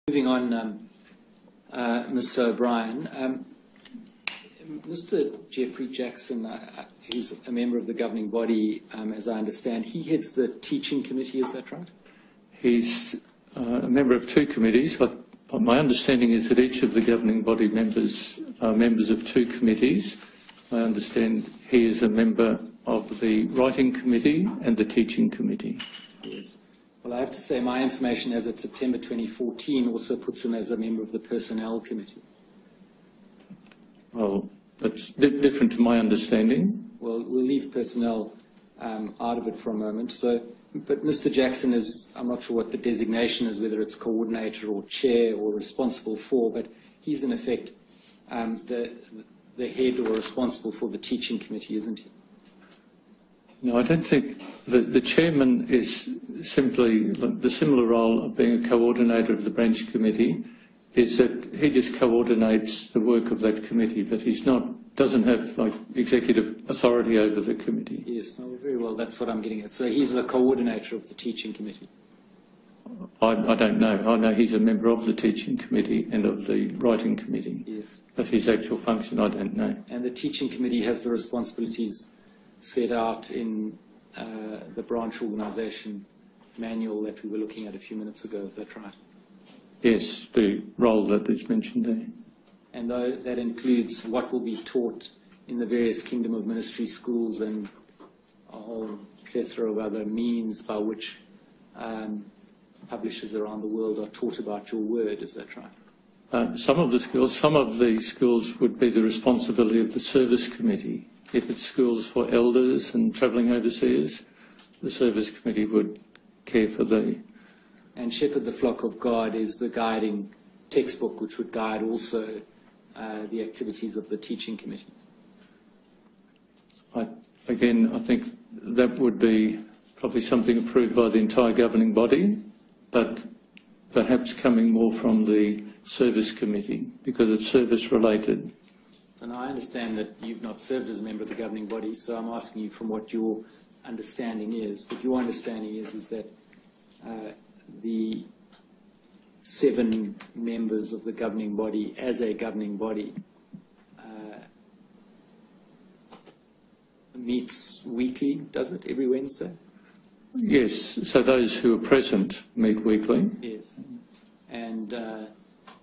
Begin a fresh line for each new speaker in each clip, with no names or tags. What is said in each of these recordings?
Moving on, Mr. O'Brien, Mr. Geoffrey Jackson, who's a member of the governing body, as I understand, he heads the teaching committee, is that right?
He's a member of two committees. My understanding is that each of the governing body members are members of two committees. I understand he is a member of the writing committee and the teaching committee.
Yes. Well, I have to say my information as of September 2014 also puts him as a member of the personnel committee.
Well, that's different to my understanding.
Well, we'll leave personnel out of it for a moment. But Mr. Jackson is, I'm not sure what the designation is, whether it's coordinator or chair or responsible for, but he's in effect the head or responsible for the teaching committee, isn't he?
No, I don't think the chairman is simply the similar role of being a coordinator of the branch committee, is that he just coordinates the work of that committee, but he's doesn't have like executive authority over the committee.
Yes, no, very well, that's what I'm getting at. So he's the coordinator of the teaching committee.
I don't know. I know he's a member of the teaching committee and of the writing committee.
Yes.
But his actual function, I don't know.
And the teaching committee has the responsibilities set out in the branch organisation manual that we were looking at a few minutes ago, is that right?
Yes, the role that is mentioned there.
And that includes what will be taught in the various Kingdom of Ministry schools and a whole plethora of other means by which publishers around the world are taught about your word, is that right?
Some of the schools would be the responsibility of the service committee. If it's schools for elders and travelling overseas, the service committee would care for the...
And Shepherd the Flock of God is the guiding textbook which would guide also the activities of the teaching committee.
Again, I think that would be probably something approved by the entire governing body, but perhaps coming more from the service committee because it's service related.
And I understand that you've not served as a member of the governing body, so I'm asking you from what your understanding is. But your understanding is that the 7 members of the governing body, as a governing body, meets weekly, does it, every Wednesday?
Yes, so those who are present meet weekly.
Yes. And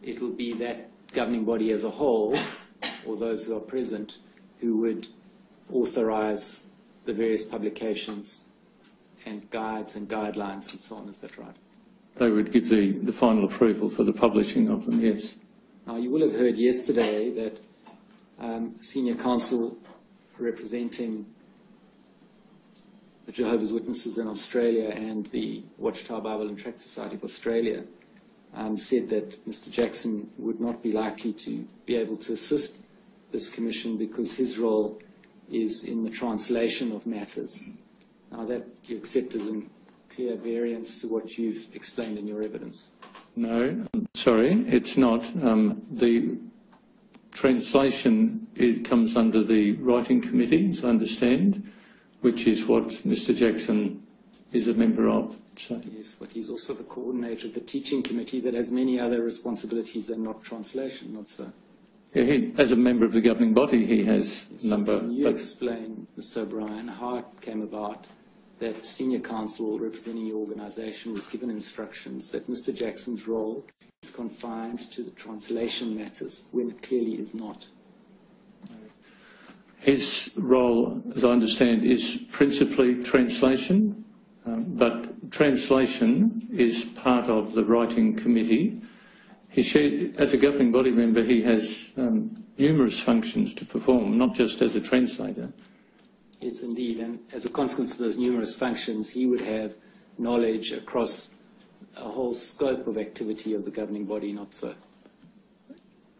it'll be that governing body as a whole, or those who are present, who would authorise the various publications and guides and guidelines and so on, is that right?
They would give the final approval for the publishing of them, yes.
Now, you will have heard yesterday that senior counsel representing the Jehovah's Witnesses in Australia and the Watchtower Bible and Tract Society of Australia said that Mr. Jackson would not be likely to be able to assist this commission because his role is in the translation of matters. Now, that you accept as a clear variance to what you've explained in your evidence.
No, sorry, it's not. The translation, it comes under the writing committee, as I understand, which is what Mr. Jackson is a member of. So.
Yes, but he's also the coordinator of the teaching committee that has many other responsibilities and not translation, not so.
Yeah, as a member of the governing body, he has a number.
Can you explain, Mr. O'Brien, how it came about that senior counsel representing your organisation was given instructions that Mr. Jackson's role is confined to the translation matters when it clearly is not?
His role, as I understand, is principally translation, but translation is part of the writing committee. As a governing body member, he has numerous functions to perform, not just as a translator.
Yes, indeed, and as a consequence of those numerous functions, he would have knowledge across a whole scope of activity of the governing body, not so?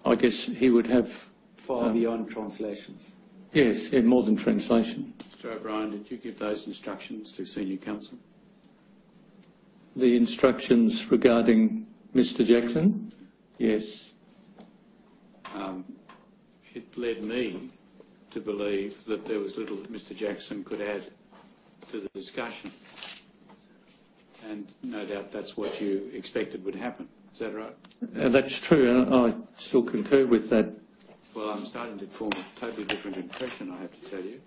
I guess he would have...
Far beyond translations.
Yes, yeah, more than translation.
Mr. O'Brien, did you give those instructions to senior counsel?
The instructions regarding Mr. Jackson? Yes.
It led me to believe that there was little that Mr. Jackson could add to the discussion. And no doubt that's what you expected would happen. Is that right?
That's true, and I still concur with that.
Well, I'm starting to form a totally different impression, I have to tell you.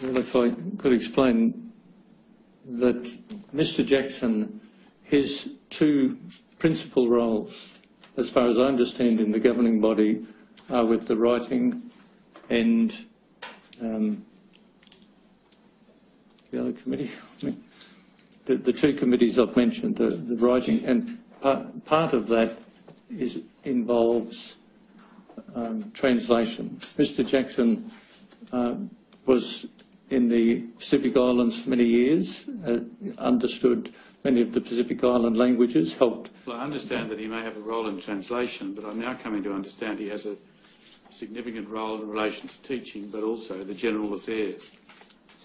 Well, if I could explain that Mr. Jackson, his two principal roles, as far as I understand, in the governing body are with the writing and the other committee. I mean, the two committees I've mentioned, the writing, and part of that involves translation. Mr. Jackson was in the Pacific Islands for many years, understood many of the Pacific Island languages, helped.
Well, I understand that he may have a role in translation, but I'm now coming to understand he has a significant role in relation to teaching, but also the general affairs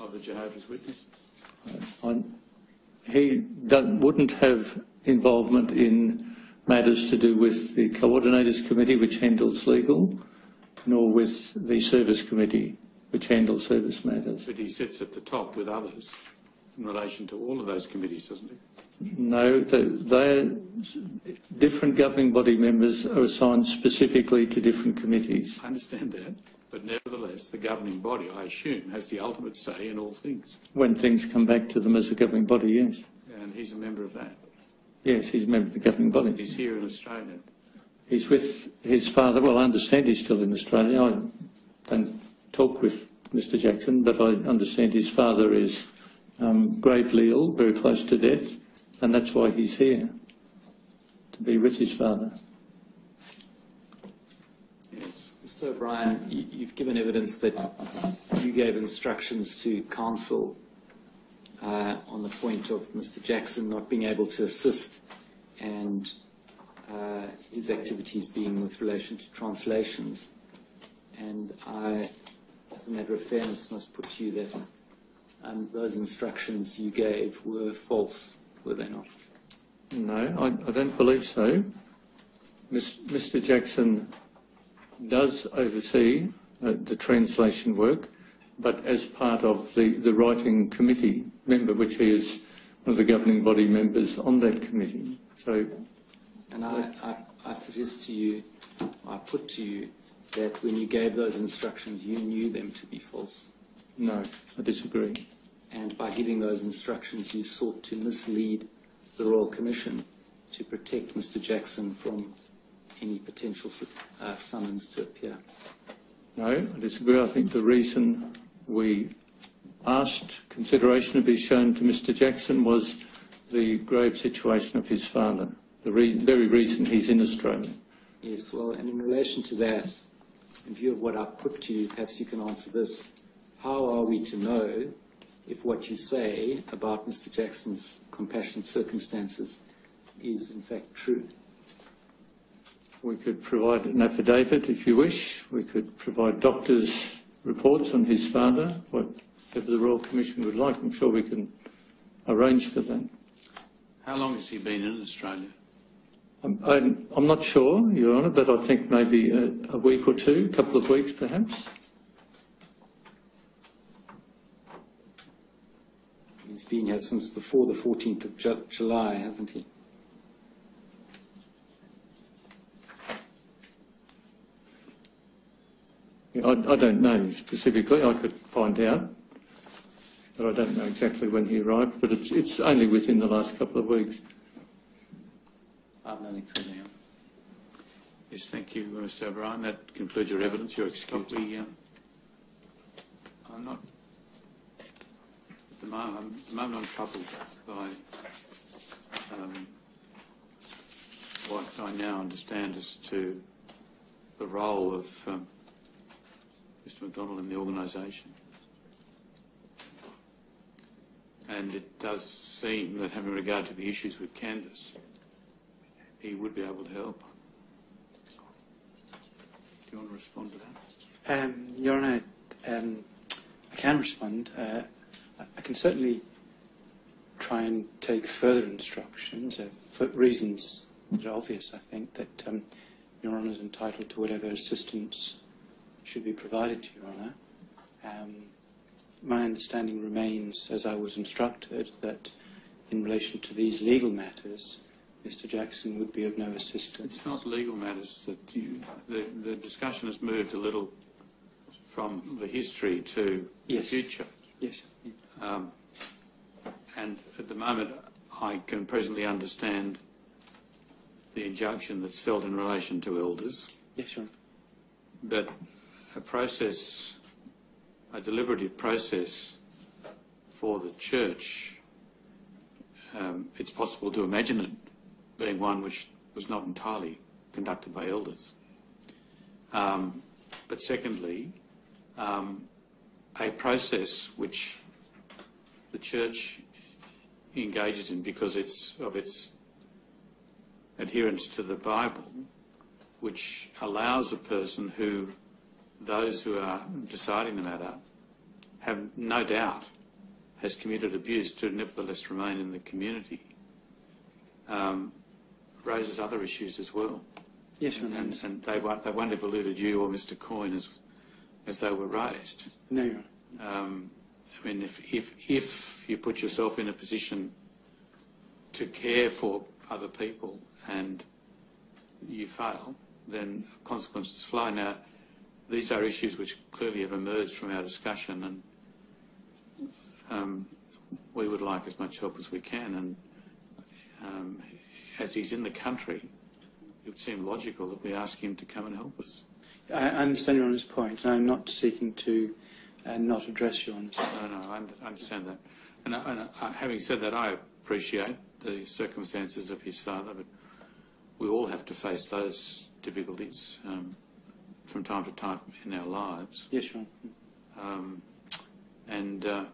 of the Jehovah's Witnesses.
He wouldn't have involvement in matters to do with the Coordinators Committee, which handles legal, nor with the Service Committee, which handles service matters.
But he sits at the top with others in relation to all of those committees, doesn't he?
No, they're different governing body members are assigned specifically to different committees.
I understand that, but nevertheless, the governing body, I assume, has the ultimate say in all things.
When things come back to them as a governing body, yes.
And he's a member of that.
Yes, he's a member of the governing body.
He's here in Australia.
He's with his father. Well, I understand he's still in Australia. I don't talk with Mr. Jackson, but I understand his father is gravely ill, very close to death, and that's why he's here, to be with his father.
Yes.
Mr. O'Brien, you've given evidence that you gave instructions to counsel on the point of Mr. Jackson not being able to assist and his activities being with relation to translations. And I, as a matter of fairness, must put to you that those instructions you gave were false, were they not?
No, I don't believe so. Mr. Jackson does oversee the translation work, but as part of the writing committee member, which he is one of the governing body members on that committee. So,
and I suggest to you, I put to you, that when you gave those instructions, you knew them to be false.
No, I disagree.
And by giving those instructions, you sought to mislead the Royal Commission to protect Mr. Jackson from any potential summons to appear.
No, I disagree. I think the reason we asked consideration to be shown to Mr. Jackson was the grave situation of his father, the very reason he's in Australia.
Yes, well, and in relation to that, in view of what I've put to you, perhaps you can answer this. How are we to know if what you say about Mr. Jackson's compassionate circumstances is in fact true?
We could provide an affidavit if you wish. We could provide doctors' reports on his father, whatever the Royal Commission would like. I'm sure we can arrange for that.
How long has he been in Australia?
I'm not sure, Your Honour, but I think maybe a week or two, a couple of weeks perhaps.
He's been here since before the 14th of July, hasn't he?
Yeah, I don't know specifically. I could find out, but I don't know exactly when he arrived. But it's only within the last couple of weeks.
I've nothing further.
Yes, thank you, Mr. O'Brien. That concludes your evidence. You're excused. I'm not, at the moment I'm troubled by what I now understand as to the role of Mr. McDonald in the organisation. And it does seem that, having regard to the issues with Candace, he would be able to help. Do you want to respond to that?
Your Honour, I can respond. I can certainly try and take further instructions for reasons that are obvious. I think that Your Honour is entitled to whatever assistance should be provided to Your Honour. My understanding remains, as I was instructed, that in relation to these legal matters, Mr. Jackson would be of no assistance.
It's not legal matters that the discussion has moved a little from the history to the future.
Yes.
And at the moment, I can presently understand the injunction that's felt in relation to elders.
Yes, sure.
But a deliberative process for the church, it's possible to imagine it being one which was not entirely conducted by elders. But secondly, a process which the church engages in because of its adherence to the Bible, which allows a person those who are deciding the matter have no doubt has committed abuse to nevertheless remain in the community, raises other issues as well.
Yes, Your Honour.
And they won't have eluded you or Mr. Coyne as they were raised.
No, Your Honour.
I mean, if you put yourself in a position to care for other people and you fail, then consequences flow. Now, these are issues which clearly have emerged from our discussion, and we would like as much help as we can. And as he's in the country, it would seem logical that we ask him to come and help us.
I understand Your Honour's point, and I'm not seeking to not address Your Honour's point.
No, I understand that. And having said that, I appreciate the circumstances of his father, but we all have to face those difficulties from time to time in our lives.
Yes, Your Honour.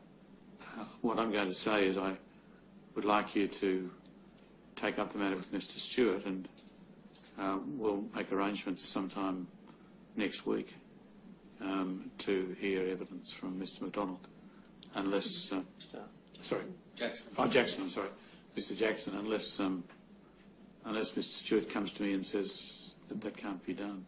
What I'm going to say is I would like you to take up the matter with Mr. Stewart, and we'll make arrangements sometime next week to hear evidence from Mr. MacDonald, unless... sorry?
Jackson.
Oh, Jackson, I'm sorry. Mr. Jackson, unless Mr. Stewart comes to me and says that can't be done.